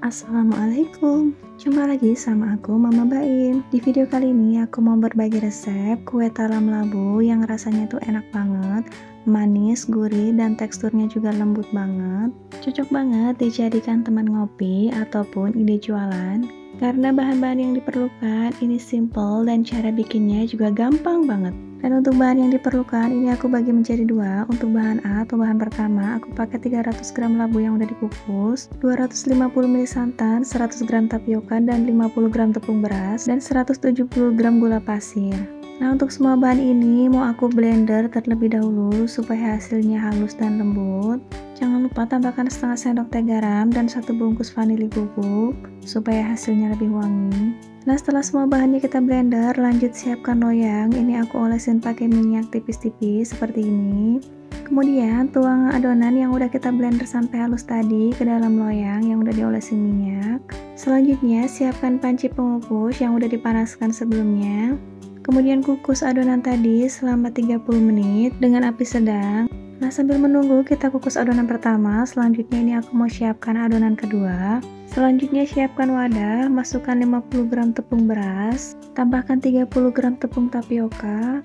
Assalamualaikum, jumpa lagi sama aku Mama Baim. Di video kali ini aku mau berbagi resep kue talam labu yang rasanya tuh enak banget, manis, gurih, dan teksturnya juga lembut banget. Cocok banget dijadikan teman ngopi ataupun ide jualan. Karena bahan-bahan yang diperlukan ini simple dan cara bikinnya juga gampang banget. Dan untuk bahan yang diperlukan ini aku bagi menjadi dua. Untuk bahan A atau bahan pertama aku pakai 300 gram labu yang udah dikukus, 250 ml santan, 100 gram tapioka, dan 50 gram tepung beras, dan 170 gram gula pasir. Nah, untuk semua bahan ini mau aku blender terlebih dahulu supaya hasilnya halus dan lembut. Jangan lupa tambahkan setengah sendok teh garam dan 1 bungkus vanili bubuk supaya hasilnya lebih wangi. Nah, setelah semua bahannya kita blender, lanjut siapkan loyang. Ini aku olesin pakai minyak tipis-tipis seperti ini. Kemudian tuang adonan yang udah kita blender sampai halus tadi ke dalam loyang yang udah diolesin minyak. Selanjutnya siapkan panci pengukus yang udah dipanaskan sebelumnya. Kemudian kukus adonan tadi selama 30 menit dengan api sedang. Nah, sambil menunggu kita kukus adonan pertama, selanjutnya ini aku mau siapkan adonan kedua. Selanjutnya siapkan wadah, masukkan 50 gram tepung beras, tambahkan 30 gram tepung tapioka,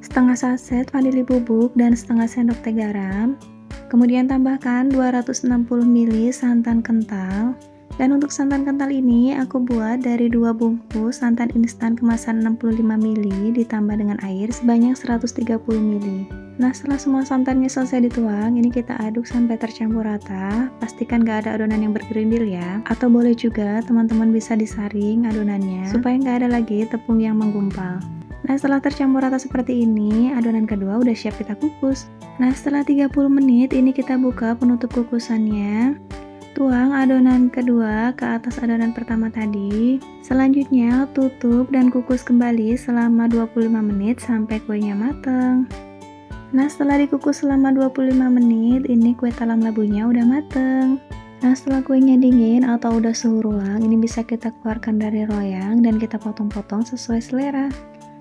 setengah saset vanili bubuk, dan setengah sendok teh garam. Kemudian tambahkan 260 ml santan kental. Dan untuk santan kental ini aku buat dari 2 bungkus santan instan kemasan 65 ml ditambah dengan air sebanyak 130 ml. Nah, setelah semua santannya selesai dituang, ini kita aduk sampai tercampur rata. Pastikan gak ada adonan yang bergerindil ya. Atau boleh juga teman-teman bisa disaring adonannya supaya gak ada lagi tepung yang menggumpal. Nah, setelah tercampur rata seperti ini, adonan kedua udah siap kita kukus. Nah, setelah 30 menit ini kita buka penutup kukusannya. Tuang adonan kedua ke atas adonan pertama tadi. Selanjutnya tutup dan kukus kembali selama 25 menit sampai kuenya mateng. Nah, setelah dikukus selama 25 menit, ini kue talam labunya udah mateng. Nah, setelah kuenya dingin atau udah suhu ruang, ini bisa kita keluarkan dari loyang dan kita potong-potong sesuai selera.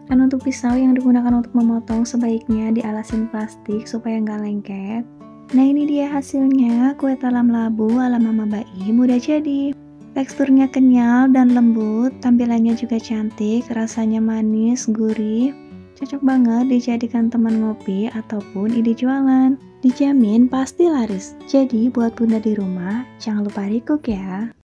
Dan untuk pisau yang digunakan untuk memotong sebaiknya dialasin plastik supaya nggak lengket. Nah, ini dia hasilnya, kue talam labu ala Mama Baim udah jadi. Teksturnya kenyal dan lembut, tampilannya juga cantik, rasanya manis, gurih. Cocok banget dijadikan teman ngopi ataupun ide jualan. Dijamin pasti laris. Jadi buat bunda di rumah, jangan lupa recook ya.